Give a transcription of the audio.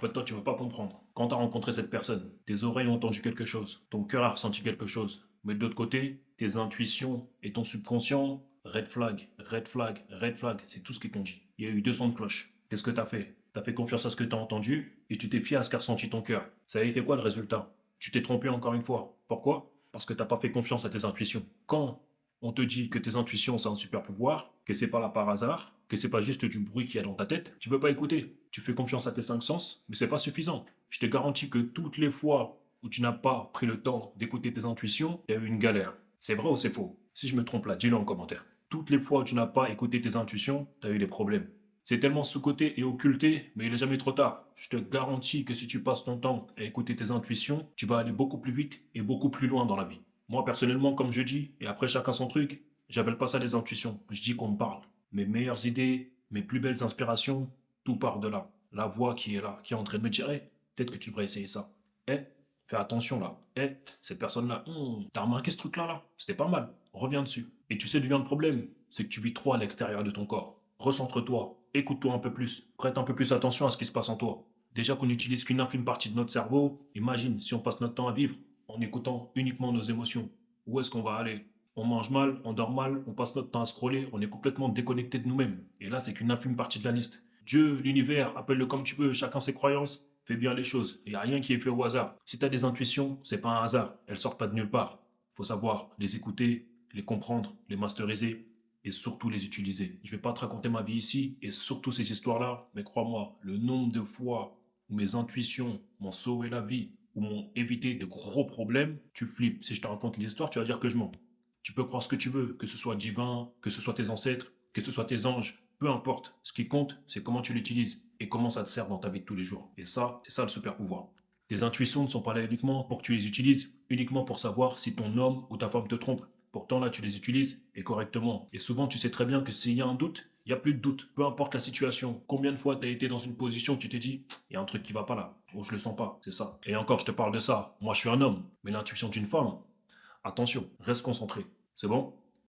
fait, toi, tu veux pas comprendre. Quand tu as rencontré cette personne, tes oreilles ont entendu quelque chose, ton cœur a ressenti quelque chose. Mais de l'autre côté, tes intuitions et ton subconscient, red flag, red flag, red flag, c'est tout ce qu'ils t'ont dit. Il y a eu deux sons de cloche. Qu'est-ce que tu as fait? Tu as fait confiance à ce que tu as entendu et tu t'es fié à ce qu'a ressenti ton cœur. Ça a été quoi le résultat? Tu t'es trompé encore une fois. Pourquoi? Parce que tu n'as pas fait confiance à tes intuitions. Quand on te dit que tes intuitions c'est un super pouvoir, que c'est pas là par hasard, que c'est pas juste du bruit qu'il y a dans ta tête, tu veux pas écouter. Tu fais confiance à tes cinq sens, mais c'est pas suffisant. Je te garantis que toutes les fois où tu n'as pas pris le temps d'écouter tes intuitions, il y a eu une galère. C'est vrai ou c'est faux? Si je me trompe là, dis-le en commentaire. Toutes les fois où tu n'as pas écouté tes intuitions, tu as eu des problèmes. C'est tellement sous-coté et occulté, mais il est jamais trop tard. Je te garantis que si tu passes ton temps à écouter tes intuitions, tu vas aller beaucoup plus vite et beaucoup plus loin dans la vie. Moi, personnellement, comme je dis, et après chacun son truc, j'appelle pas ça des intuitions. Je dis qu'on me parle. Mes meilleures idées, mes plus belles inspirations, tout part de là. La voix qui est là, qui est en train de me dire, hey, peut-être que tu devrais essayer ça. Eh, fais attention là. Eh, cette personne-là, t'as remarqué ce truc-là là? C'était pas mal. Reviens dessus. Et tu sais d'où vient le problème? C'est que tu vis trop à l'extérieur de ton corps. Recentre-toi, écoute-toi un peu plus, prête un peu plus attention à ce qui se passe en toi. Déjà qu'on n'utilise qu'une infime partie de notre cerveau, imagine si on passe notre temps à vivre en écoutant uniquement nos émotions. Où est-ce qu'on va aller? On mange mal, on dort mal, on passe notre temps à scroller, on est complètement déconnecté de nous-mêmes. Et là, c'est qu'une infime partie de la liste. Dieu, l'univers, appelle-le comme tu veux, chacun ses croyances, fais bien les choses. Il n'y a rien qui est fait au hasard. Si tu as des intuitions, c'est pas un hasard, elles sortent pas de nulle part. Faut savoir les écouter, les comprendre, les masteriser et surtout les utiliser. Je vais pas te raconter ma vie ici et surtout ces histoires-là, mais crois-moi, le nombre de fois où mes intuitions m'ont sauvé la vie ou m'ont évité de gros problèmes, tu flippes. Si je te raconte l'histoire, tu vas dire que je mens. Tu peux croire ce que tu veux, que ce soit divin, que ce soit tes ancêtres, que ce soit tes anges, peu importe. Ce qui compte, c'est comment tu l'utilises et comment ça te sert dans ta vie de tous les jours. Et ça, c'est ça le super pouvoir. Tes intuitions ne sont pas là uniquement pour que tu les utilises, uniquement pour savoir si ton homme ou ta femme te trompe. Pourtant là, tu les utilises et correctement. Et souvent, tu sais très bien que s'il y a un doute, il n'y a plus de doute. Peu importe la situation. Combien de fois tu as été dans une position où tu t'es dit, il y a un truc qui va pas là, ou je le sens pas, c'est ça. Et encore, je te parle de ça. Moi, je suis un homme, mais l'intuition d'une femme, attention, reste concentré. C'est bon?